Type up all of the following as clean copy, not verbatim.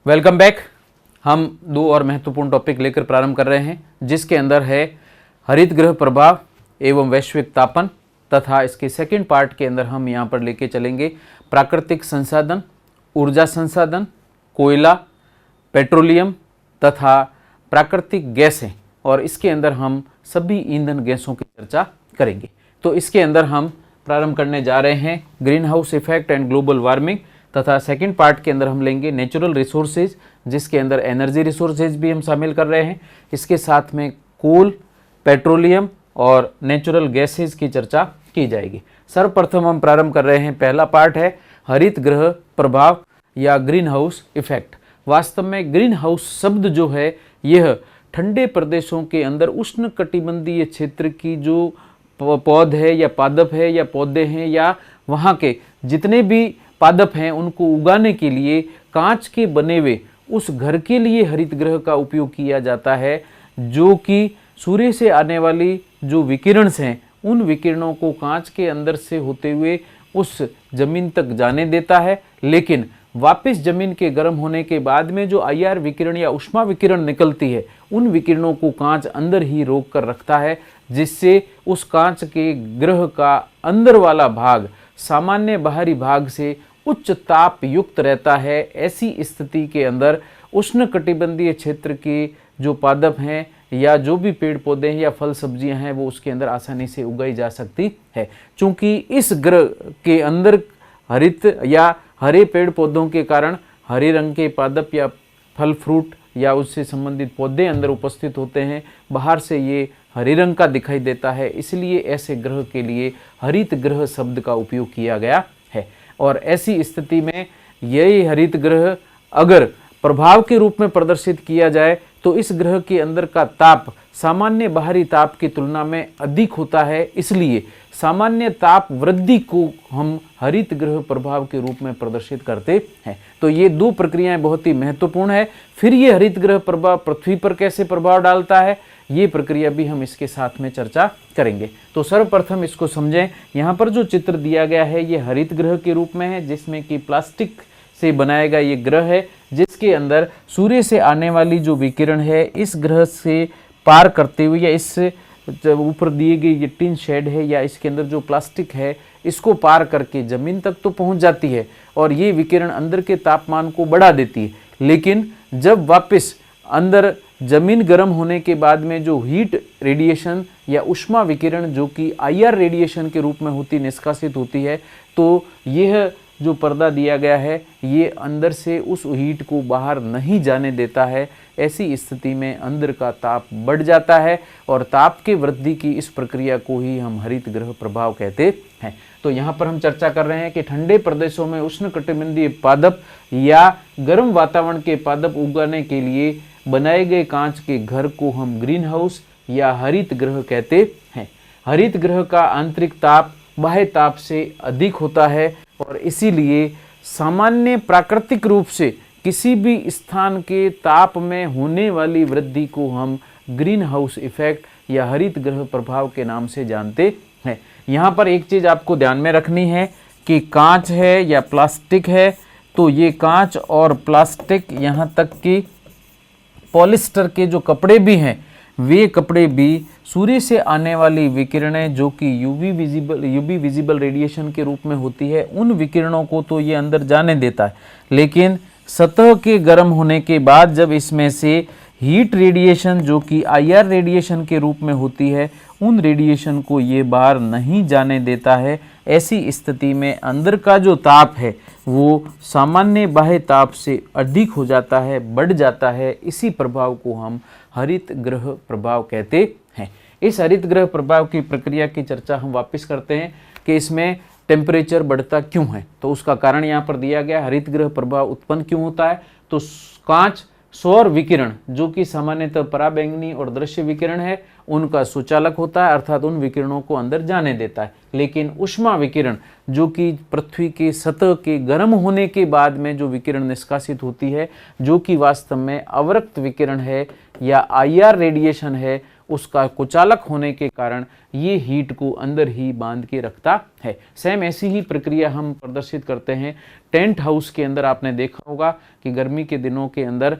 Welcome back. हम दो और महत्वपूर्ण टॉपिक लेकर प्रारंभ कर रहे हैं, जिसके अंदर है हरित गृह प्रभाव एवं वैश्विक तापन, तथा इसके सेकंड पार्ट के अंदर हम यहाँ पर लेके चलेंगे प्राकृतिक संसाधन, ऊर्जा संसाधन, कोयला, पेट्रोलियम तथा प्राकृतिक गैसें, और इसके अंदर हम सभी ईंधन गैसों की चर्चा करेंगे। तो इसके अंदर हम प्रारंभ करने जा रहे हैं green house effect and global warming, तथा सेकंड पार्ट के अंदर हम लेंगे नेचुरल रिसोर्सेज, जिसके अंदर एनर्जी रिसोर्सेज भी हम शामिल कर रहे हैं। इसके साथ में कोल, पेट्रोलियम और नेचुरल गैसेज की चर्चा की जाएगी। सर्वप्रथम हम प्रारंभ कर रहे हैं, पहला पार्ट है हरित गृह प्रभाव या ग्रीन हाउस इफेक्ट। वास्तव में ग्रीन हाउस शब्द जो है यह ठंडे प्रदेशों के अंदर उष्ण कटिबंधीय क्षेत्र की जो पौध है या पादप है या पौधे हैं या वहाँ के जितने भी पादप हैं उनको उगाने के लिए कांच के बने हुए उस घर के लिए हरित गृह का उपयोग किया जाता है, जो कि सूर्य से आने वाली जो विकिरण हैं उन विकिरणों को कांच के अंदर से होते हुए उस जमीन तक जाने देता है, लेकिन वापस जमीन के गर्म होने के बाद में जो IR विकिरण या ऊष्मा विकिरण निकलती है उन विकिरणों को कांच अंदर ही रोक कर रखता है, जिससे उस कांच के गृह का अंदर वाला भाग सामान्य बाहरी भाग से उच्च ताप युक्त रहता है। ऐसी स्थिति के अंदर उष्ण कटिबंधीय क्षेत्र के जो पादप हैं या जो भी पेड़ पौधे हैं या फल सब्जियां हैं वो उसके अंदर आसानी से उगाई जा सकती है। चूंकि इस ग्रह के अंदर हरित या हरे पेड़ पौधों के कारण हरे रंग के पादप या फल फ्रूट या उससे संबंधित पौधे अंदर उपस्थित होते हैं, बाहर से ये हरे रंग का दिखाई देता है, इसलिए ऐसे ग्रह के लिए हरित ग्रह शब्द का उपयोग किया गया है। और ऐसी स्थिति में यही हरित ग्रह अगर प्रभाव के रूप में प्रदर्शित किया जाए तो इस ग्रह के अंदर का ताप सामान्य बाहरी ताप की तुलना में अधिक होता है, इसलिए सामान्य ताप वृद्धि को हम हरित ग्रह प्रभाव के रूप में प्रदर्शित करते हैं। तो ये दो प्रक्रियाएं बहुत ही महत्वपूर्ण है। फिर ये हरित ग्रह प्रभाव पृथ्वी पर कैसे प्रभाव डालता है, ये प्रक्रिया भी हम इसके साथ में चर्चा करेंगे। तो सर्वप्रथम इसको समझें। यहाँ पर जो चित्र दिया गया है ये हरित ग्रह के रूप में है, जिसमें कि प्लास्टिक से बनाया गया ये ग्रह है, जिसके अंदर सूर्य से आने वाली जो विकिरण है इस ग्रह से पार करते हुए या इस ऊपर दिए गए ये टिन शेड है या इसके अंदर जो प्लास्टिक है इसको पार करके जमीन तक तो पहुंच जाती है और ये विकिरण अंदर के तापमान को बढ़ा देती है। लेकिन जब वापस अंदर जमीन गर्म होने के बाद में जो हीट रेडिएशन या ऊष्मा विकिरण जो कि IR रेडिएशन के रूप में होती निष्कासित होती है, तो यह जो पर्दा दिया गया है ये अंदर से उस हीट को बाहर नहीं जाने देता है। ऐसी स्थिति में अंदर का ताप बढ़ जाता है और ताप के वृद्धि की इस प्रक्रिया को ही हम हरित गृह प्रभाव कहते हैं। तो यहाँ पर हम चर्चा कर रहे हैं कि ठंडे प्रदेशों में उष्ण कटिबंधीय पादप या गर्म वातावरण के पादप उगाने के लिए बनाए गए कांच के घर को हम ग्रीन हाउस या हरित गृह कहते हैं। हरित गृह का आंतरिक ताप बाह्य ताप से अधिक होता है और इसीलिए सामान्य प्राकृतिक रूप से किसी भी स्थान के ताप में होने वाली वृद्धि को हम ग्रीन हाउस इफेक्ट या हरित गृह प्रभाव के नाम से जानते हैं। यहाँ पर एक चीज़ आपको ध्यान में रखनी है कि कांच है या प्लास्टिक है, तो ये कांच और प्लास्टिक यहाँ तक कि पॉलिस्टर के जो कपड़े भी हैं वे कपड़े भी सूर्य से आने वाली विकिरणें जो कि यूवी विजिबल रेडिएशन के रूप में होती है उन विकिरणों को तो ये अंदर जाने देता है, लेकिन सतह के गर्म होने के बाद जब इसमें से हीट रेडिएशन जो कि IR रेडिएशन के रूप में होती है उन रेडिएशन को ये बाहर नहीं जाने देता है। ऐसी स्थिति में अंदर का जो ताप है वो सामान्य बाह्य ताप से अधिक हो जाता है, बढ़ जाता है। इसी प्रभाव को हम हरित गृह प्रभाव कहते हैं। इस हरित गृह प्रभाव की प्रक्रिया की चर्चा हम वापस करते हैं कि इसमें टेम्परेचर बढ़ता क्यों है। तो उसका कारण यहाँ पर दिया गया, हरित गृह प्रभाव उत्पन्न क्यों होता है। तो कांच सौर विकिरण जो कि सामान्यतः पराबैंगनी और दृश्य विकिरण है उनका सुचालक होता है, अर्थात उन विकिरणों को अंदर जाने देता है। लेकिन ऊष्मा विकिरण जो कि पृथ्वी के सतह के गर्म होने के बाद में जो विकिरण निष्कासित होती है जो कि वास्तव में अवरक्त विकिरण है या IR रेडिएशन है, उसका कुचालक होने के कारण ये हीट को अंदर ही बांध के रखता है। सेम ऐसी ही प्रक्रिया हम प्रदर्शित करते हैं टेंट हाउस के अंदर। आपने देखा होगा कि गर्मी के दिनों के अंदर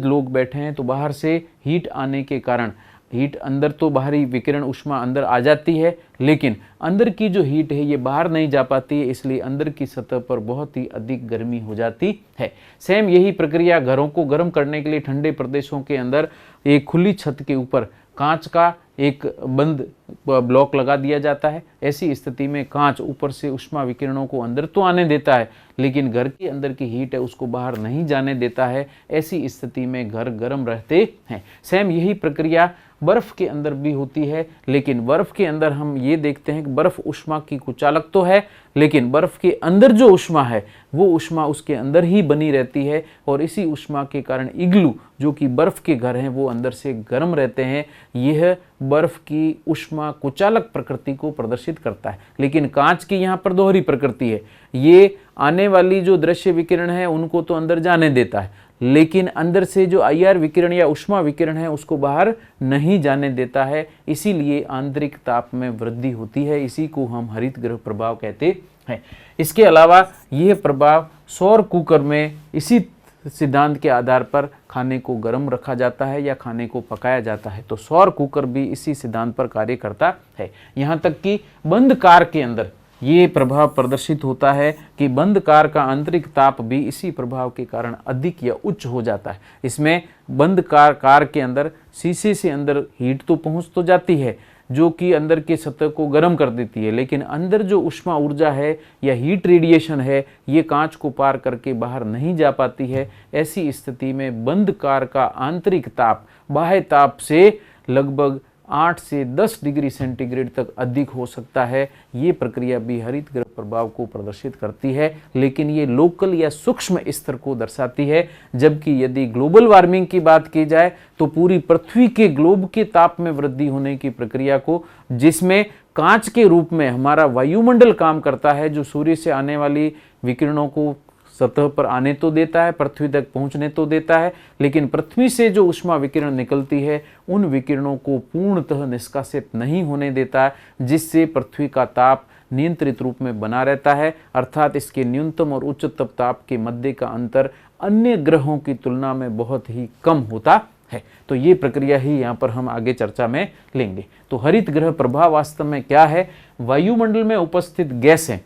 लोग बैठे हैं तो बाहर से हीट आने के कारण हीट अंदर तो बाहरी विकिरण ऊष्मा अंदर आ जाती है, लेकिन अंदर की जो हीट है ये बाहर नहीं जा पाती है, इसलिए अंदर की सतह पर बहुत ही अधिक गर्मी हो जाती है। सेम यही प्रक्रिया घरों को गर्म करने के लिए ठंडे प्रदेशों के अंदर एक खुली छत के ऊपर कांच का एक बंद ब्लॉक लगा दिया जाता है। ऐसी स्थिति में कांच ऊपर से ऊष्मा विकिरणों को अंदर तो आने देता है, लेकिन घर के अंदर की हीट है उसको बाहर नहीं जाने देता है। ऐसी स्थिति में घर गर्म रहते हैं। सेम यही प्रक्रिया बर्फ के अंदर भी होती है, लेकिन बर्फ के अंदर हम ये देखते हैं कि बर्फ ऊष्मा की कुचालक तो है, लेकिन बर्फ के अंदर जो ऊष्मा है वो ऊष्मा उसके अंदर ही बनी रहती है, और इसी ऊष्मा के कारण इग्लू जो कि बर्फ के घर हैं वो अंदर से गर्म रहते हैं। यह बर्फ की ऊष्मा कुचालक प्रकृति को प्रदर्शित करता है। लेकिन कांच की यहाँ पर दोहरी प्रकृति है, ये आने वाली जो दृश्य विकिरण है उनको तो अंदर जाने देता है, लेकिन अंदर से जो IR विकिरण या ऊष्मा विकिरण है उसको बाहर नहीं जाने देता है। इसीलिए आंतरिक ताप में वृद्धि होती है। इसी को हम हरित गृह प्रभाव कहते हैं। इसके अलावा यह प्रभाव सौर कुकर में इसी सिद्धांत के आधार पर खाने को गर्म रखा जाता है या खाने को पकाया जाता है, तो सौर कुकर भी इसी सिद्धांत पर कार्य करता है। यहाँ तक कि बंद कार के अंदर ये प्रभाव प्रदर्शित होता है कि बंद कार का आंतरिक ताप भी इसी प्रभाव के कारण अधिक या उच्च हो जाता है। इसमें बंद कार के अंदर शीशे से अंदर हीट तो पहुंच तो जाती है जो कि अंदर के सतह को गर्म कर देती है, लेकिन अंदर जो ऊष्मा ऊर्जा है या हीट रेडिएशन है ये कांच को पार करके बाहर नहीं जा पाती है। ऐसी स्थिति में बंद कार का आंतरिक ताप बाह्य ताप से लगभग 8 से 10 डिग्री सेंटीग्रेड तक अधिक हो सकता है। ये प्रक्रिया भी हरित गृह प्रभाव को प्रदर्शित करती है, लेकिन ये लोकल या सूक्ष्म स्तर को दर्शाती है। जबकि यदि ग्लोबल वार्मिंग की बात की जाए तो पूरी पृथ्वी के ग्लोब के ताप में वृद्धि होने की प्रक्रिया को, जिसमें कांच के रूप में हमारा वायुमंडल काम करता है, जो सूर्य से आने वाली विकिरणों को सतह पर आने तो देता है, पृथ्वी तक पहुंचने तो देता है, लेकिन पृथ्वी से जो ऊष्मा विकिरण निकलती है उन विकिरणों को पूर्णतः निष्कासित नहीं होने देता है, जिससे पृथ्वी का ताप नियंत्रित रूप में बना रहता है। अर्थात इसके न्यूनतम और उच्चतम ताप के मध्य का अंतर अन्य ग्रहों की तुलना में बहुत ही कम होता है। तो ये प्रक्रिया ही यहाँ पर हम आगे चर्चा में लेंगे। तो हरित गृह प्रभाव वास्तव में क्या है? वायुमंडल में उपस्थित गैसें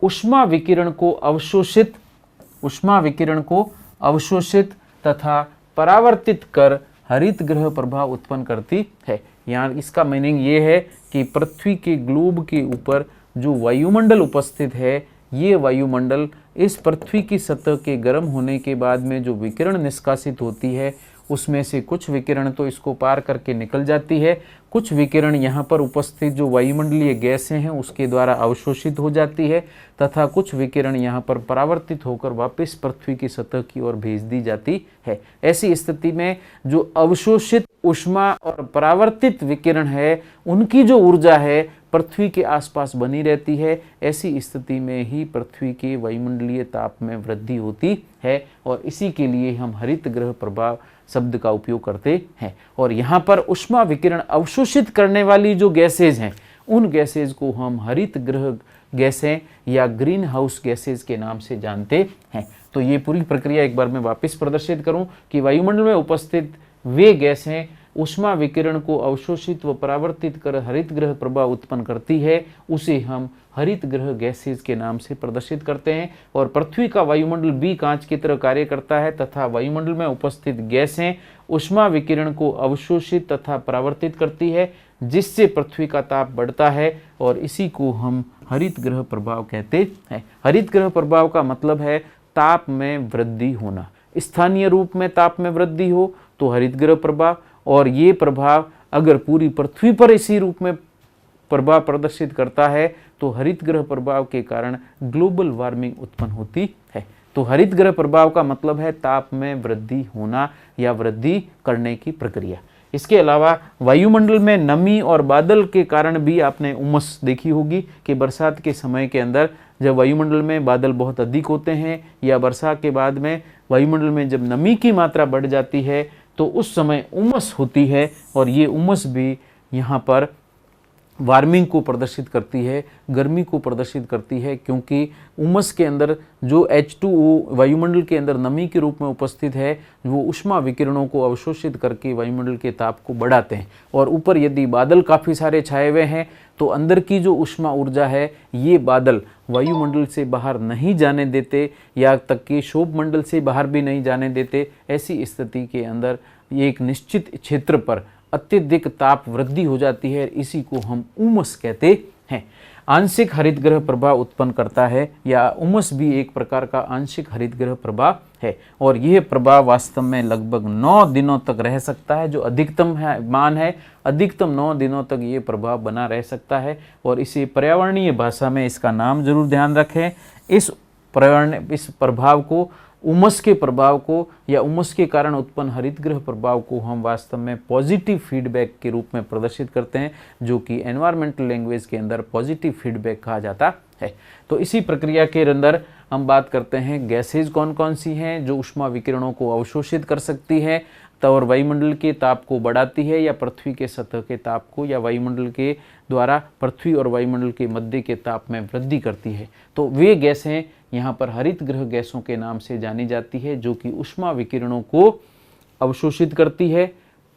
ऊष्मा विकिरण को अवशोषित तथा परावर्तित कर हरित गृह प्रभाव उत्पन्न करती है। यहाँ इसका मीनिंग ये है कि पृथ्वी के ग्लोब के ऊपर जो वायुमंडल उपस्थित है, ये वायुमंडल इस पृथ्वी की सतह के गर्म होने के बाद में जो विकिरण निष्कासित होती है उसमें से कुछ विकिरण तो इसको पार करके निकल जाती है, कुछ विकिरण यहाँ पर उपस्थित जो वायुमंडलीय गैसें हैं उसके द्वारा अवशोषित हो जाती है, तथा कुछ विकिरण यहाँ पर परावर्तित होकर वापस पृथ्वी की सतह की ओर भेज दी जाती है। ऐसी स्थिति में जो अवशोषित ऊष्मा और परावर्तित विकिरण है उनकी जो ऊर्जा है पृथ्वी के आसपास बनी रहती है। ऐसी स्थिति में ही पृथ्वी के वायुमंडलीय ताप में वृद्धि होती है, और इसी के लिए हम हरित गृह प्रभाव शब्द का उपयोग करते हैं। और यहाँ पर ऊष्मा विकिरण अवशोषित करने वाली जो गैसेज हैं उन गैसेज को हम हरित गृह गैसें या ग्रीन हाउस गैसेज के नाम से जानते हैं। तो ये पूरी प्रक्रिया एक बार मैं वापस प्रदर्शित करूं कि वायुमंडल में उपस्थित वे गैसें ऊष्मा विकिरण को अवशोषित व परावर्तित कर हरित गृह प्रभाव उत्पन्न करती है, उसे हम हरित गृह गैसेज के नाम से प्रदर्शित करते हैं। और पृथ्वी का वायुमंडल भी कांच की तरह कार्य करता है तथा वायुमंडल में उपस्थित गैसें ऊष्मा विकिरण को अवशोषित तथा परावर्तित करती है, जिससे पृथ्वी का ताप बढ़ता है, और इसी को हम हरित गृह प्रभाव कहते हैं। हरित गृह प्रभाव का मतलब है ताप में वृद्धि होना। स्थानीय रूप में ताप में वृद्धि हो तो हरित गृह प्रभाव, और ये प्रभाव अगर पूरी पृथ्वी पर इसी रूप में प्रभाव प्रदर्शित करता है तो हरित गृह प्रभाव के कारण ग्लोबल वार्मिंग उत्पन्न होती है। तो हरित गृह प्रभाव का मतलब है ताप में वृद्धि होना या वृद्धि करने की प्रक्रिया। इसके अलावा वायुमंडल में नमी और बादल के कारण भी आपने उमस देखी होगी कि बरसात के समय के अंदर जब वायुमंडल में बादल बहुत अधिक होते हैं या वर्षा के बाद में वायुमंडल में जब नमी की मात्रा बढ़ जाती है तो उस समय उमस होती है और ये उमस भी यहाँ पर वार्मिंग को प्रदर्शित करती है, गर्मी को प्रदर्शित करती है, क्योंकि उमस के अंदर जो H2O वायुमंडल के अंदर नमी के रूप में उपस्थित है वो ऊष्मा विकिरणों को अवशोषित करके वायुमंडल के ताप को बढ़ाते हैं। और ऊपर यदि बादल काफ़ी सारे छाए हुए हैं तो अंदर की जो ऊष्मा ऊर्जा है ये बादल वायुमंडल से बाहर नहीं जाने देते, या तक कि क्षोभ मंडल से बाहर भी नहीं जाने देते। ऐसी स्थिति के अंदर एक निश्चित क्षेत्र पर अत्यधिक ताप वृद्धि हो जाती है, इसी को हम उमस कहते हैं। आंशिक हरितगृह प्रभाव उत्पन्न करता है, या उमस भी एक प्रकार का आंशिक हरितगृह प्रभाव है, और यह प्रभाव वास्तव में लगभग 9 दिनों तक रह सकता है। जो अधिकतम मान है, अधिकतम 9 दिनों तक ये प्रभाव बना रह सकता है। और इसी पर्यावरणीय भाषा में इसका नाम जरूर ध्यान रखें। इस प्रभाव को, उमस के प्रभाव को या उमस के कारण उत्पन्न हरितगृह प्रभाव को हम वास्तव में पॉजिटिव फीडबैक के रूप में प्रदर्शित करते हैं, जो कि एनवायरमेंटल लैंग्वेज के अंदर पॉजिटिव फीडबैक कहा जाता है। तो इसी प्रक्रिया के अंदर हम बात करते हैं गैसेज कौन कौन सी हैं जो ऊष्मा विकिरणों को अवशोषित कर सकती है और वायुमंडल के ताप को बढ़ाती है, या पृथ्वी के सतह के ताप को या वायुमंडल के द्वारा पृथ्वी और वायुमंडल के मध्य के ताप में वृद्धि करती है। तो वे गैसें यहाँ पर हरितगृह गैसों के नाम से जानी जाती है, जो कि ऊष्मा विकिरणों को अवशोषित करती है,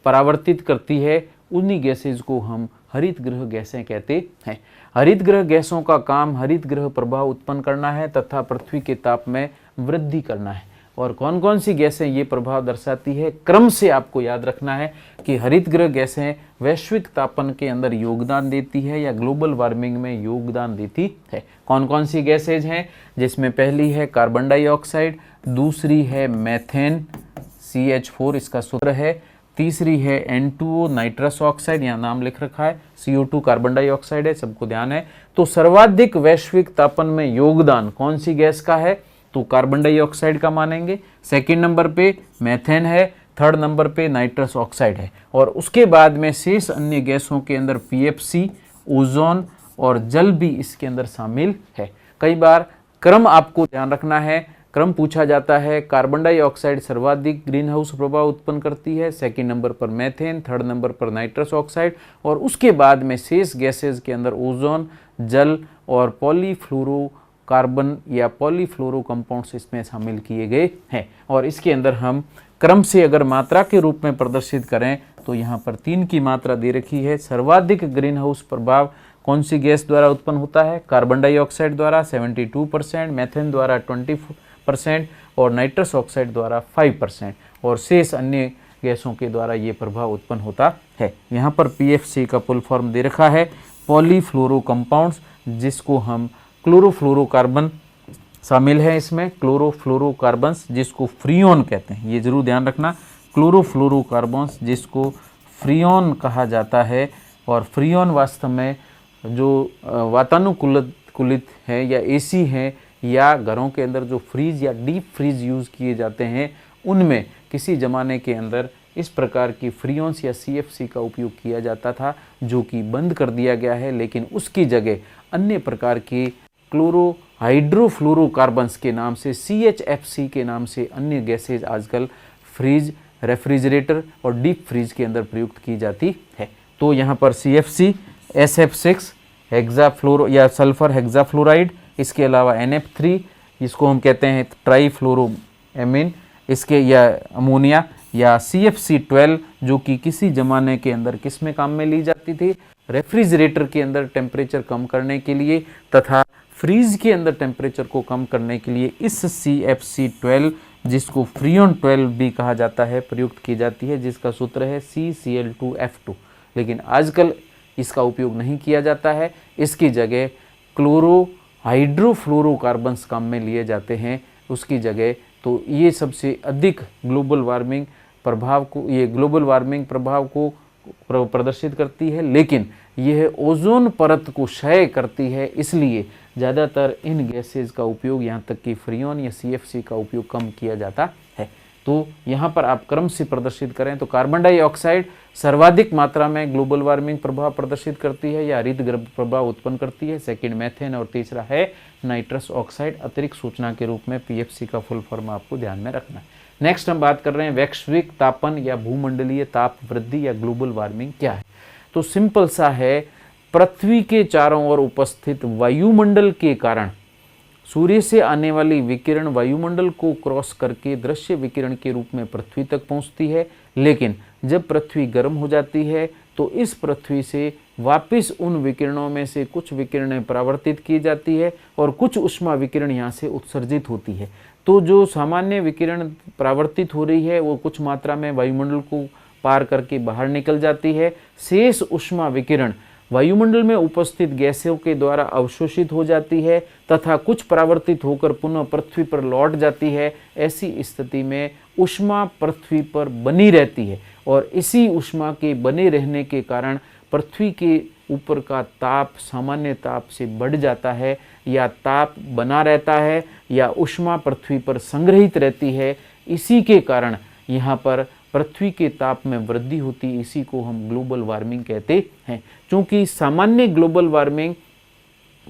परावर्तित करती है। उन्हीं गैसेज को हम हरितगृह गैसें कहते हैं। हरितगृह गैसों का काम हरितगृह प्रभाव उत्पन्न करना है तथा पृथ्वी के ताप में वृद्धि करना है। और कौन कौन सी गैसें ये प्रभाव दर्शाती है, क्रम से आपको याद रखना है कि हरितगृह गैसें वैश्विक तापन के अंदर योगदान देती है या ग्लोबल वार्मिंग में योगदान देती है। कौन कौन सी गैसेज हैं, जिसमें पहली है कार्बन डाइऑक्साइड, दूसरी है मेथेन CH4 इसका सूत्र है, तीसरी है N2O नाइट्रस ऑक्साइड, यहाँ नाम लिख रखा है, CO2 कार्बन डाइऑक्साइड है, सबको ध्यान है। तो सर्वाधिक वैश्विक तापन में योगदान कौन सी गैस का है, तो कार्बन डाइऑक्साइड का मानेंगे। सेकंड नंबर पे मेथेन है, थर्ड नंबर पे नाइट्रस ऑक्साइड है, और उसके बाद में शेष अन्य गैसों के अंदर PFC, ओजोन और जल भी इसके अंदर शामिल है। कई बार क्रम आपको ध्यान रखना है, क्रम पूछा जाता है। कार्बन डाइऑक्साइड सर्वाधिक ग्रीन हाउस प्रभाव उत्पन्न करती है, सेकंड नंबर पर मेथेन, थर्ड नंबर पर नाइट्रस ऑक्साइड, और उसके बाद में शेष गैसेज के अंदर ओजोन, जल और पॉलीफ्लोरोकार्बन या पॉलीफ्लोरो कंपाउंड्स इसमें शामिल किए गए हैं। और इसके अंदर हम क्रम से अगर मात्रा के रूप में प्रदर्शित करें तो यहाँ पर 3 की मात्रा दे रखी है। सर्वाधिक ग्रीन हाउस प्रभाव कौन सी गैस द्वारा उत्पन्न होता है, कार्बन डाइऑक्साइड द्वारा 72%, मेथेन द्वारा 20% और नाइट्रस ऑक्साइड द्वारा 5%, और शेष अन्य गैसों के द्वारा ये प्रभाव उत्पन्न होता है। यहाँ पर PFC का फुल फॉर्म दे रखा है, पॉलीफ्लोरो कंपाउंड्स, जिसको हम क्लोरोफ्लोरोकार्बन शामिल है इसमें, क्लोरोफ्लोरोकार्बन्स जिसको फ्रियोन कहते हैं, ये जरूर ध्यान रखना, क्लोरोफ्लोरोकार्बन्स जिसको फ्रियोन कहा जाता है। और फ्रियोन वास्तव में जो वातानुकूलित है या AC है या घरों के अंदर जो फ्रीज या डीप फ्रीज यूज़ किए जाते हैं, उनमें किसी ज़माने के अंदर इस प्रकार की फ्रियोन्स या CFC का उपयोग किया जाता था, जो कि बंद कर दिया गया है। लेकिन उसकी जगह अन्य प्रकार के क्लोरो हाइड्रोफ्लोरोकार्बन्स के नाम से, CHFC के नाम से अन्य गैसेज आजकल फ्रीज, रेफ्रिजरेटर और डीप फ्रीज के अंदर प्रयुक्त की जाती है। तो यहाँ पर CFC, SF6 हेक्साफ्लोरो या सल्फर हेक्साफ्लोराइड, इसके अलावा NF3 जिसको हम कहते हैं ट्राईफ्लोरोएमीन, इसके या अमोनिया, या CFC12 जो कि किसी ज़माने के अंदर किस में काम में ली जाती थी, रेफ्रिजरेटर के अंदर टेम्परेचर कम करने के लिए तथा फ्रीज के अंदर टेम्परेचर को कम करने के लिए इस CFC12 जिसको फ्रियोन 12 भी कहा जाता है प्रयुक्त की जाती है, जिसका सूत्र है CCl2F2। लेकिन आजकल इसका उपयोग नहीं किया जाता है, इसकी जगह क्लोरो हाइड्रोफ्लोरोकार्बन्स काम में लिए जाते हैं उसकी जगह। तो ये सबसे अधिक ग्लोबल वार्मिंग प्रभाव को प्रदर्शित करती है, लेकिन यह ओजोन परत को क्षय करती है, इसलिए ज़्यादातर इन गैसेज का उपयोग, यहाँ तक कि फ्रियोन या CFC का उपयोग कम किया जाता है। तो यहाँ पर आप क्रम से प्रदर्शित करें तो कार्बन डाइऑक्साइड सर्वाधिक मात्रा में ग्लोबल वार्मिंग प्रभाव प्रदर्शित करती है या हरितगृह प्रभाव उत्पन्न करती है, सेकंड मेथेन और तीसरा है नाइट्रस ऑक्साइड। अतिरिक्त सूचना के रूप में PFC का फुल फॉर्म आपको ध्यान में रखना है। नेक्स्ट हम बात कर रहे हैं वैश्विक तापन या भूमंडलीय ताप वृद्धि या ग्लोबल वार्मिंग क्या है। तो सिंपल सा है, पृथ्वी के चारों ओर उपस्थित वायुमंडल के कारण सूर्य से आने वाली विकिरण वायुमंडल को क्रॉस करके दृश्य विकिरण के रूप में पृथ्वी तक पहुंचती है, लेकिन जब पृथ्वी गर्म हो जाती है तो इस पृथ्वी से वापस उन विकिरणों में से कुछ विकिरणें परावर्तित की जाती है और कुछ ऊष्मा विकिरण यहाँ से उत्सर्जित होती है। तो जो सामान्य विकिरण परावर्तित हो रही है वो कुछ मात्रा में वायुमंडल को पार करके बाहर निकल जाती है। शेष ऊष्मा विकिरण वायुमंडल में उपस्थित गैसों के द्वारा अवशोषित हो जाती है तथा कुछ परावर्तित होकर पुनः पृथ्वी पर लौट जाती है। ऐसी स्थिति में ऊष्मा पृथ्वी पर बनी रहती है और इसी ऊष्मा के बने रहने के कारण पृथ्वी के ऊपर का ताप सामान्य ताप से बढ़ जाता है, या ताप बना रहता है या ऊष्मा पृथ्वी पर संग्रहित रहती है। इसी के कारण यहाँ पर पृथ्वी के ताप में वृद्धि होती, इसी को हम ग्लोबल वार्मिंग कहते हैं। क्योंकि सामान्य ग्लोबल वार्मिंग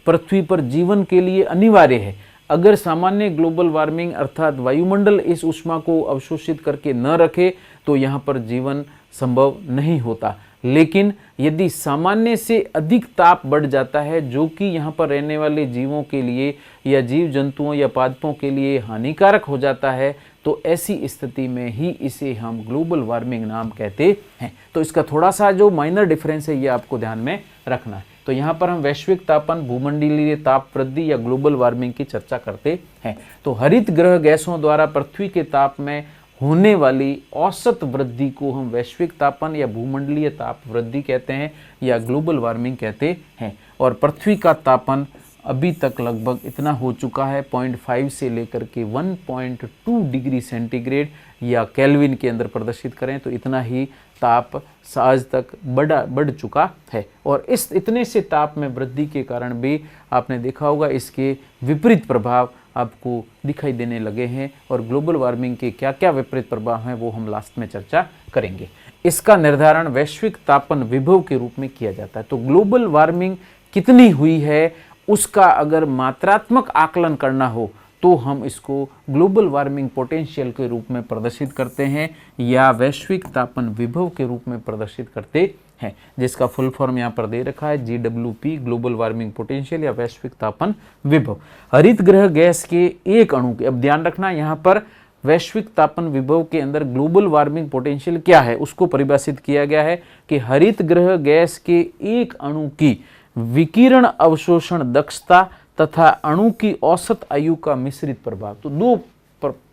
पृथ्वी पर जीवन के लिए अनिवार्य है। अगर सामान्य ग्लोबल वार्मिंग अर्थात वायुमंडल इस ऊष्मा को अवशोषित करके न रखे तो यहाँ पर जीवन संभव नहीं होता। लेकिन यदि सामान्य से अधिक ताप बढ़ जाता है जो कि यहाँ पर रहने वाले जीवों के लिए या जीव जंतुओं या पादपों के लिए हानिकारक हो जाता है, तो ऐसी स्थिति में ही इसे हम ग्लोबल वार्मिंग नाम कहते हैं। तो इसका थोड़ा सा जो माइनर डिफरेंस है ये आपको ध्यान में रखना है। तो यहाँ पर हम वैश्विक तापन, भूमंडलीय ताप वृद्धि या ग्लोबल वार्मिंग की चर्चा करते हैं। तो हरित गृह गैसों द्वारा पृथ्वी के ताप में होने वाली औसत वृद्धि को हम वैश्विक तापन या भूमंडलीय ताप वृद्धि कहते हैं या ग्लोबल वार्मिंग कहते हैं। और पृथ्वी का तापन अभी तक लगभग इतना हो चुका है 0.5 से लेकर के 1.2 डिग्री सेंटीग्रेड या केल्विन के अंदर प्रदर्शित करें तो इतना ही ताप आज तक बढ़ चुका है। और इस इतने से ताप में वृद्धि के कारण भी आपने देखा होगा इसके विपरीत प्रभाव आपको दिखाई देने लगे हैं। और ग्लोबल वार्मिंग के क्या क्या विपरीत प्रभाव हैं वो हम लास्ट में चर्चा करेंगे। इसका निर्धारण वैश्विक तापन विभव के रूप में किया जाता है। तो ग्लोबल वार्मिंग कितनी हुई है उसका अगर मात्रात्मक आकलन करना हो तो हम इसको ग्लोबल वार्मिंग पोटेंशियल के रूप में प्रदर्शित करते हैं या वैश्विक तापन विभव के रूप में प्रदर्शित करते हैं, जिसका फुल फॉर्म यहाँ पर दे रखा है GWP, ग्लोबल वार्मिंग पोटेंशियल या वैश्विक तापन विभव। हरित गृह गैस के एक अणु के, अब ध्यान रखना यहाँ पर वैश्विक तापन विभव के अंदर ग्लोबल वार्मिंग पोटेंशियल क्या है उसको परिभाषित किया गया है कि हरित गृह गैस के एक अणु की विकिरण अवशोषण दक्षता तथा अणु की औसत आयु का मिश्रित प्रभाव। तो दो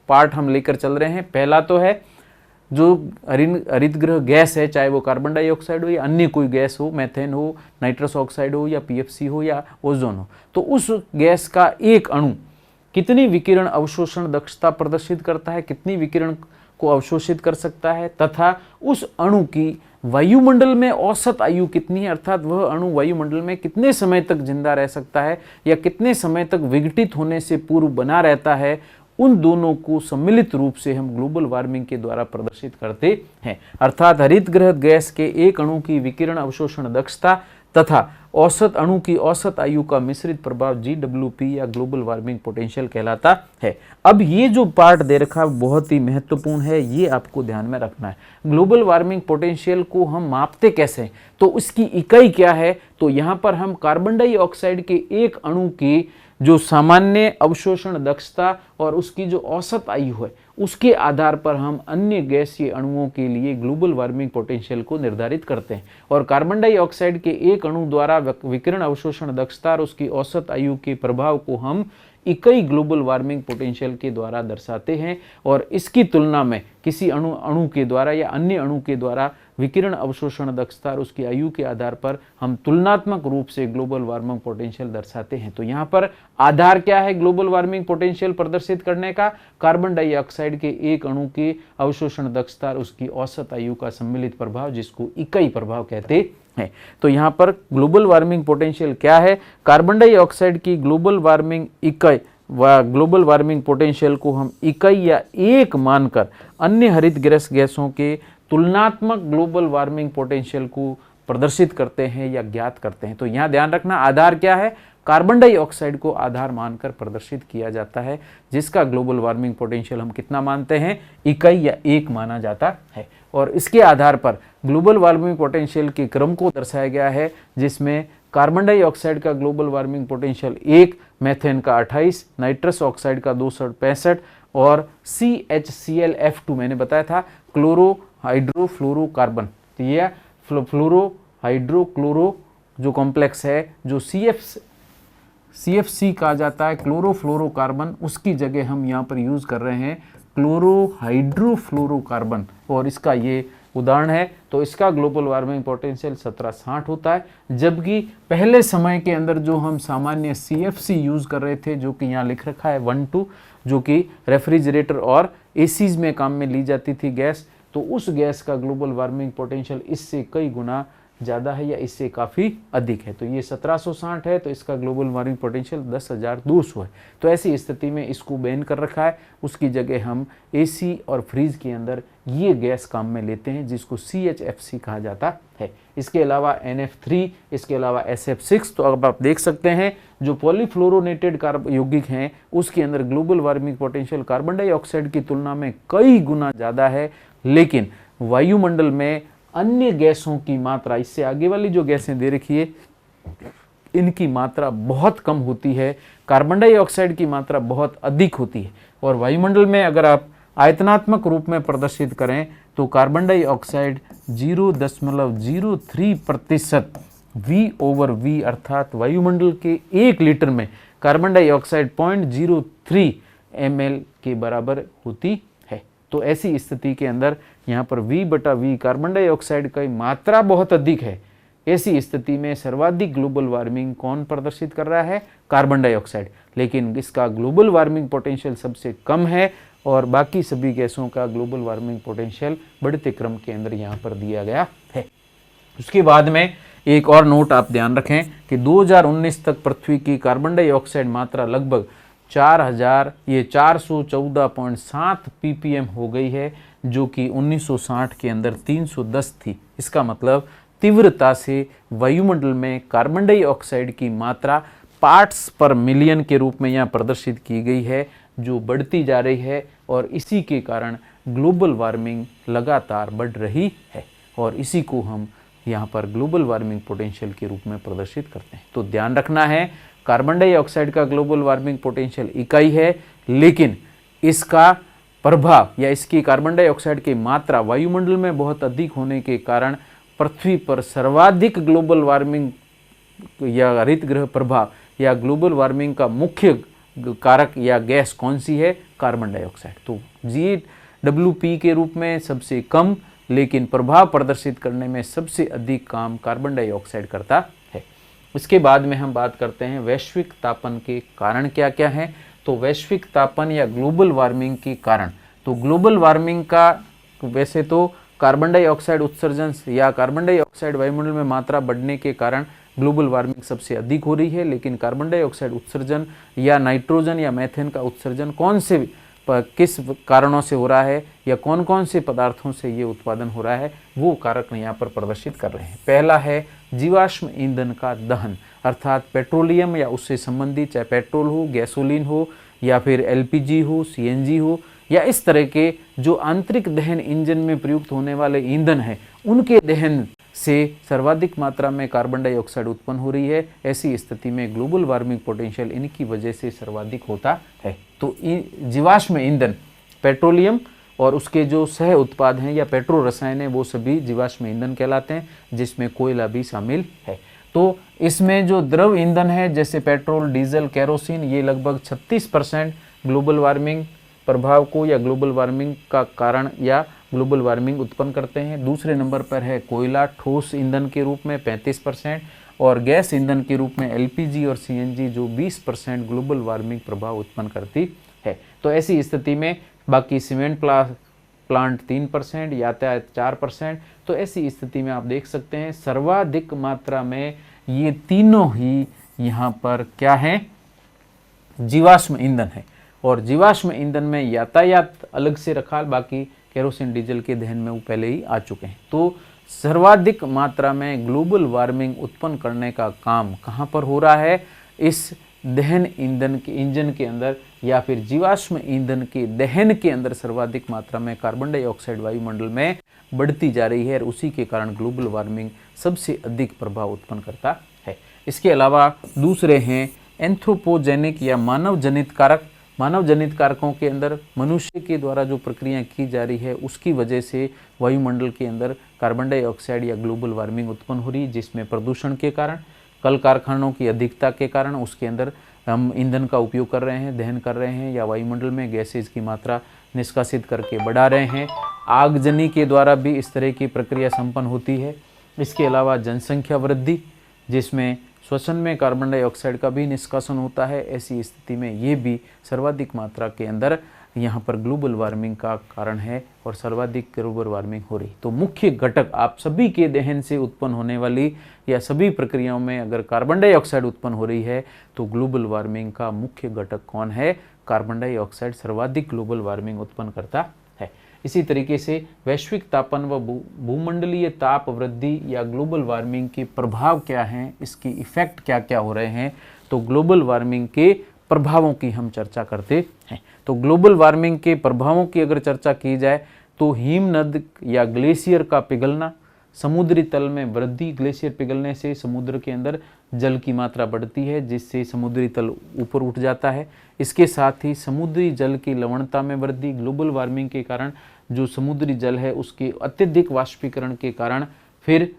पार्ट हम लेकर चल रहे हैं। पहला तो है जो हरित गृह गैस है, चाहे वो कार्बन डाइऑक्साइड हो या अन्य कोई गैस हो, मेथेन हो, नाइट्रस ऑक्साइड हो या PFC हो या ओजोन हो, तो उस गैस का एक अणु कितनी विकिरण अवशोषण दक्षता प्रदर्शित करता है, कितनी विकिरण को अवशोषित कर सकता है, तथा उस अणु की वायुमंडल में औसत आयु कितनी है, अर्थात वह अणु वायुमंडल में कितने समय तक जिंदा रह सकता है या कितने समय तक विघटित होने से पूर्व बना रहता है। उन दोनों को सम्मिलित रूप से हम ग्लोबल वार्मिंग के द्वारा प्रदर्शित करते हैं। अर्थात हरित गृह गैस के एक अणु की विकिरण अवशोषण दक्षता तथा औसत अणु की औसत आयु का मिश्रित प्रभाव GWP या ग्लोबल वार्मिंग पोटेंशियल कहलाता है। अब ये जो पार्ट दे रखा है बहुत ही महत्वपूर्ण है, ये आपको ध्यान में रखना है। ग्लोबल वार्मिंग पोटेंशियल को हम मापते कैसे हैं, तो उसकी इकाई क्या है, तो यहाँ पर हम कार्बन डाइऑक्साइड के एक अणु की जो सामान्य अवशोषण दक्षता और उसकी जो औसत आयु है उसके आधार पर हम अन्य गैसीय अणुओं के लिए ग्लोबल वार्मिंग पोटेंशियल को निर्धारित करते हैं। और कार्बन डाइऑक्साइड के एक अणु द्वारा विकिरण अवशोषण दक्षता और उसकी औसत आयु के प्रभाव को हम इकाई ग्लोबल वार्मिंग पोटेंशियल के द्वारा दर्शाते हैं। और इसकी तुलना में किसी अणु के द्वारा या अन्य अणु के द्वारा विकिरण अवशोषण दक्षता और उसकी आयु के आधार पर हम तुलनात्मक रूप से ग्लोबल वार्मिंग पोटेंशियल दर्शाते हैं। तो यहाँ पर आधार क्या है ग्लोबल वार्मिंग पोटेंशियल प्रदर्शित करने का, कार्बन डाइऑक्साइड के एक अणु के अवशोषण दक्षता और उसकी औसत आयु का सम्मिलित प्रभाव, जिसको इकाई प्रभाव कहते हैं। तो यहाँ पर ग्लोबल वार्मिंग पोटेंशियल क्या है, कार्बन डाइऑक्साइड की ग्लोबल वार्मिंग इकाई व ग्लोबल वार्मिंग पोटेंशियल को हम इकाई या एक मानकर अन्य हरित गृह गैसों के तुलनात्मक ग्लोबल वार्मिंग पोटेंशियल को प्रदर्शित करते हैं या ज्ञात करते हैं। तो यहाँ ध्यान रखना, आधार क्या है, कार्बन डाइऑक्साइड को आधार मानकर प्रदर्शित किया जाता है, जिसका ग्लोबल वार्मिंग पोटेंशियल हम कितना मानते हैं, इकाई या 1 माना जाता है। और इसके आधार पर ग्लोबल वार्मिंग पोटेंशियल के क्रम को दर्शाया गया है, जिसमें कार्बन डाइऑक्साइड का ग्लोबल वार्मिंग पोटेंशियल 1, मेथेन का 28, नाइट्रस ऑक्साइड का 265 और CHClF2 मैंने बताया था क्लोरो हाइड्रोफ्लोरोकार्बन। तो यह फ्लोरो हाइड्रोक्लोरो जो कॉम्प्लेक्स है, जो CFC कहा जाता है, क्लोरोफ्लोरोकार्बन, उसकी जगह हम यहाँ पर यूज कर रहे हैं क्लोरो हाइड्रोफ्लोरोकार्बन, और इसका ये उदाहरण है। तो इसका ग्लोबल वार्मिंग पोटेंशियल 1760 होता है, जबकि पहले समय के अंदर जो हम सामान्य CFC यूज कर रहे थे, जो कि यहाँ लिख रखा है 1-2, जो कि रेफ्रिजरेटर और एसीज में काम में ली जाती थी गैस, तो उस गैस का ग्लोबल वार्मिंग पोटेंशियल इससे कई गुना ज़्यादा है या इससे काफ़ी अधिक है। तो ये 1760 है, तो इसका ग्लोबल वार्मिंग पोटेंशियल 10,200 है। तो ऐसी स्थिति में इसको बैन कर रखा है, उसकी जगह हम एसी और फ्रीज के अंदर ये गैस काम में लेते हैं, जिसको CHFC कहा जाता है। इसके अलावा NF3, इसके अलावा SF6। तो अब आप देख सकते हैं जो पॉलीफ्लोरोनेटेड यौगिक हैं उसके अंदर global warming potential carbon dioxide की तुलना में कई गुना ज़्यादा है, लेकिन वायुमंडल में अन्य गैसों की मात्रा, इससे आगे वाली जो गैसें दे रखी है, इनकी मात्रा बहुत कम होती है, कार्बन डाइऑक्साइड की मात्रा बहुत अधिक होती है। और वायुमंडल में अगर आप आयतनात्मक रूप में प्रदर्शित करें तो कार्बन डाइऑक्साइड 0.03% V/V, अर्थात वायुमंडल के 1 लीटर में कार्बन डाइऑक्साइड 0.03 ml के बराबर होती है। तो ऐसी स्थिति के अंदर यहाँ पर V/V कार्बन डाइऑक्साइड की मात्रा बहुत अधिक है। ऐसी स्थिति में सर्वाधिक ग्लोबल वार्मिंग कौन प्रदर्शित कर रहा है, कार्बन डाइऑक्साइड, लेकिन इसका ग्लोबल वार्मिंग पोटेंशियल सबसे कम है और बाकी सभी गैसों का ग्लोबल वार्मिंग पोटेंशियल बढ़ते क्रम के अंदर यहाँ पर दिया गया है। उसके बाद में एक और नोट आप ध्यान रखें कि 2019 तक पृथ्वी की कार्बन डाइऑक्साइड मात्रा लगभग 414.7 ppm हो गई है, जो कि 1960 के अंदर 310 थी। इसका मतलब तीव्रता से वायुमंडल में कार्बन डाइऑक्साइड की मात्रा पार्ट्स पर मिलियन के रूप में यहाँ प्रदर्शित की गई है, जो बढ़ती जा रही है, और इसी के कारण ग्लोबल वार्मिंग लगातार बढ़ रही है, और इसी को हम यहाँ पर ग्लोबल वार्मिंग पोटेंशियल के रूप में प्रदर्शित करते हैं। तो ध्यान रखना है, कार्बन डाइऑक्साइड का ग्लोबल वार्मिंग पोटेंशियल इकाई है, लेकिन इसका प्रभाव या इसकी कार्बन डाइऑक्साइड की मात्रा वायुमंडल में बहुत अधिक होने के कारण पृथ्वी पर सर्वाधिक ग्लोबल वार्मिंग या हरित गृह प्रभाव या ग्लोबल वार्मिंग का मुख्य कारक या गैस कौन सी है, कार्बन डाइऑक्साइड। तो GWP के रूप में सबसे कम, लेकिन प्रभाव प्रदर्शित करने में सबसे अधिक काम कार्बन डाइऑक्साइड करता है। इसके बाद में हम बात करते हैं वैश्विक तापन के कारण क्या क्या हैं। तो वैश्विक तापन या ग्लोबल वार्मिंग के कारण, तो ग्लोबल वार्मिंग का वैसे तो कार्बन डाइऑक्साइड उत्सर्जन या कार्बन डाइऑक्साइड वायुमंडल में मात्रा बढ़ने के कारण ग्लोबल वार्मिंग सबसे अधिक हो रही है, लेकिन कार्बन डाइऑक्साइड उत्सर्जन या नाइट्रोजन या मेथेन का उत्सर्जन किस कारणों से हो रहा है या कौन कौन से पदार्थों से ये उत्पादन हो रहा है, वो कारक यहाँ पर प्रदर्शित कर रहे हैं। पहला है जीवाश्म ईंधन का दहन, अर्थात पेट्रोलियम या उससे संबंधित, चाहे पेट्रोल हो, गैसोलीन हो या फिर LPG हो, CNG हो, या इस तरह के जो आंतरिक दहन इंजन में प्रयुक्त होने वाले ईंधन हैं, उनके दहन से सर्वाधिक मात्रा में कार्बन डाइऑक्साइड उत्पन्न हो रही है। ऐसी स्थिति में ग्लोबल वार्मिंग पोटेंशियल इनकी वजह से सर्वाधिक होता है। तो जीवाश्म ईंधन, पेट्रोलियम और उसके जो सह उत्पाद हैं या पेट्रो रसायन हैं, वो सभी जीवाश्म ईंधन कहलाते हैं, जिसमें कोयला भी शामिल है। तो इसमें जो द्रव ईंधन है जैसे पेट्रोल, डीजल, केरोसिन, ये लगभग 36% ग्लोबल वार्मिंग प्रभाव को या ग्लोबल वार्मिंग का कारण या ग्लोबल वार्मिंग उत्पन्न करते हैं। दूसरे नंबर पर है कोयला ठोस ईंधन के रूप में 35% और गैस ईंधन के रूप में LPG और CNG जो 20% ग्लोबल वार्मिंग प्रभाव उत्पन्न करती है। तो ऐसी स्थिति में बाकी सीमेंट प्लांट 3%, यातायात 4%। तो ऐसी स्थिति में आप देख सकते हैं सर्वाधिक मात्रा में ये तीनों ही यहाँ पर क्या है, जीवाश्म ईंधन है। और जीवाश्म ईंधन में यातायात अलग से रखा, बाकी केरोसिन डीजल के दहन में वो पहले ही आ चुके हैं। तो सर्वाधिक मात्रा में ग्लोबल वार्मिंग उत्पन्न करने का काम कहाँ पर हो रहा है? इस दहन ईंधन के इंजन के अंदर या फिर जीवाश्म ईंधन के दहन के अंदर सर्वाधिक मात्रा में कार्बन डाइऑक्साइड वायुमंडल में बढ़ती जा रही है और उसी के कारण ग्लोबल वार्मिंग सबसे अधिक प्रभाव उत्पन्न करता है। इसके अलावा दूसरे हैं एंथ्रोपोजेनिक या मानव जनित कारक। मानव जनित कारकों के अंदर मनुष्य के द्वारा जो प्रक्रियाएं की जा रही है उसकी वजह से वायुमंडल के अंदर कार्बन डाइऑक्साइड या ग्लोबल वार्मिंग उत्पन्न हो रही है, जिसमें प्रदूषण के कारण, कल कारखानों की अधिकता के कारण उसके अंदर हम ईंधन का उपयोग कर रहे हैं, दहन कर रहे हैं या वायुमंडल में गैसेज की मात्रा निष्कासित करके बढ़ा रहे हैं। आगजनी के द्वारा भी इस तरह की प्रक्रिया संपन्न होती है। इसके अलावा जनसंख्या वृद्धि, जिसमें श्वसन में कार्बन डाइऑक्साइड का भी निष्कासन होता है, ऐसी स्थिति में ये भी सर्वाधिक मात्रा के अंदर यहाँ पर ग्लोबल वार्मिंग का कारण है और सर्वाधिक ग्लोबल वार्मिंग हो रही। तो मुख्य घटक आप सभी के दहन से उत्पन्न होने वाली या सभी प्रक्रियाओं में अगर कार्बन डाइऑक्साइड उत्पन्न हो रही है तो ग्लोबल वार्मिंग का मुख्य घटक कौन है? कार्बन डाइऑक्साइड सर्वाधिक ग्लोबल वार्मिंग उत्पन्न करता है। इसी तरीके से वैश्विक तापन व भूमंडलीय ताप वृद्धि या ग्लोबल वार्मिंग के प्रभाव क्या हैं, इसकी इफेक्ट क्या क्या हो रहे हैं, तो ग्लोबल वार्मिंग के प्रभावों की हम चर्चा करते हैं। तो ग्लोबल वार्मिंग के प्रभावों की अगर चर्चा की जाए तो हिमनद या ग्लेशियर का पिघलना, समुद्री तल में वृद्धि, ग्लेशियर पिघलने से समुद्र के अंदर जल की मात्रा बढ़ती है जिससे समुद्री तल ऊपर उठ जाता है। इसके साथ ही समुद्री जल की लवणता में वृद्धि, ग्लोबल वार्मिंग के कारण जो समुद्री जल है उसके अत्यधिक वाष्पीकरण के कारण फिर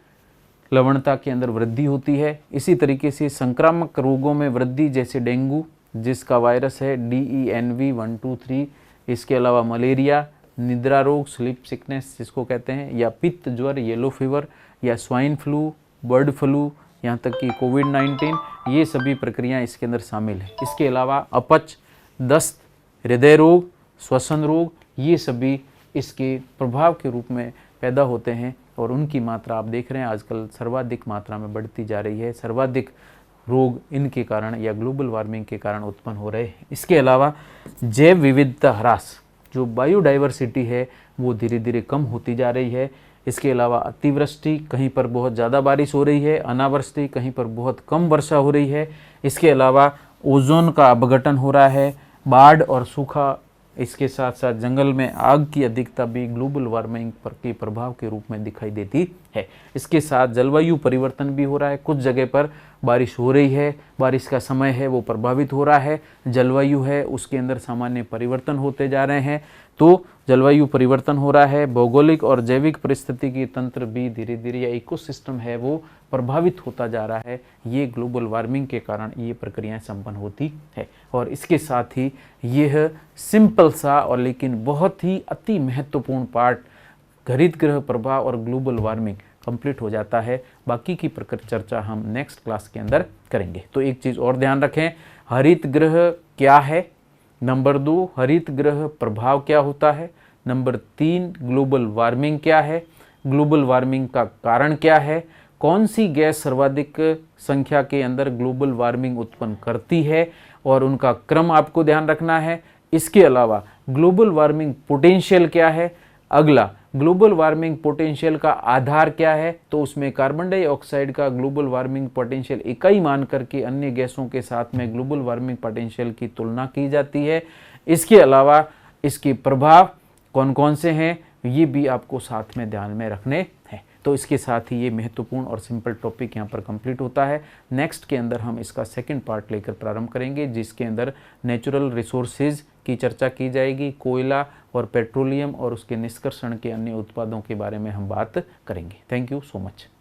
लवणता के अंदर वृद्धि होती है। इसी तरीके से संक्रामक रोगों में वृद्धि, जैसे डेंगू जिसका वायरस है DENV 123, इसके अलावा मलेरिया, निद्रा रोग, स्लीप सिकनेस जिसको कहते हैं, या पित्त ज्वर, येलो फीवर या स्वाइन फ्लू, बर्ड फ्लू, यहाँ तक कि कोविड-19, ये सभी प्रक्रियाएं इसके अंदर शामिल है। इसके अलावा अपच, दस्त, हृदय रोग, श्वसन रोग, ये सभी इसके प्रभाव के रूप में पैदा होते हैं और उनकी मात्रा आप देख रहे हैं आजकल सर्वाधिक मात्रा में बढ़ती जा रही है। सर्वाधिक रोग इनके कारण या ग्लोबल वार्मिंग के कारण उत्पन्न हो रहे हैं। इसके अलावा जैव विविधता ह्रास, जो बायोडाइवर्सिटी है वो धीरे धीरे कम होती जा रही है। इसके अलावा अतिवृष्टि, कहीं पर बहुत ज़्यादा बारिश हो रही है, अनावृष्टि, कहीं पर बहुत कम वर्षा हो रही है। इसके अलावा ओजोन का अपघटन हो रहा है, बाढ़ और सूखा, इसके साथ साथ जंगल में आग की अधिकता भी ग्लोबल वार्मिंग पर के प्रभाव के रूप में दिखाई देती है। इसके साथ जलवायु परिवर्तन भी हो रहा है, कुछ जगह पर बारिश हो रही है, बारिश का समय है वो प्रभावित हो रहा है, जलवायु है उसके अंदर सामान्य परिवर्तन होते जा रहे हैं। तो जलवायु परिवर्तन हो रहा है, भौगोलिक और जैविक परिस्थिति की तंत्र भी धीरे धीरे या इकोसिस्टम है वो प्रभावित होता जा रहा है। ये ग्लोबल वार्मिंग के कारण ये प्रक्रियाएं संपन्न होती है। और इसके साथ ही यह सिंपल सा और लेकिन बहुत ही अति महत्वपूर्ण पार्ट हरित गृह प्रभाव और ग्लोबल वार्मिंग कंप्लीट हो जाता है। बाकी की चर्चा हम नेक्स्ट क्लास के अंदर करेंगे। तो एक चीज़ और ध्यान रखें, हरित गृह क्या है, नंबर 2 हरित गृह प्रभाव क्या होता है, नंबर 3 ग्लोबल वार्मिंग क्या है, ग्लोबल वार्मिंग का कारण क्या है, कौन सी गैस सर्वाधिक संख्या के अंदर ग्लोबल वार्मिंग उत्पन्न करती है और उनका क्रम आपको ध्यान रखना है। इसके अलावा ग्लोबल वार्मिंग पोटेंशियल क्या है, अगला ग्लोबल वार्मिंग पोटेंशियल का आधार क्या है, तो उसमें कार्बन डाइऑक्साइड का ग्लोबल वार्मिंग पोटेंशियल इकाई मान करके अन्य गैसों के साथ में ग्लोबल वार्मिंग पोटेंशियल की तुलना की जाती है। इसके अलावा इसके प्रभाव कौन कौन से हैं ये भी आपको साथ में ध्यान में रखने हैं। तो इसके साथ ही ये महत्वपूर्ण और सिंपल टॉपिक यहाँ पर कंप्लीट होता है। नेक्स्ट के अंदर हम इसका सेकंड पार्ट लेकर प्रारंभ करेंगे जिसके अंदर नेचुरल रिसोर्सेज की चर्चा की जाएगी, कोयला और पेट्रोलियम और उसके निष्कर्षण के अन्य उत्पादों के बारे में हम बात करेंगे। Thank you so much.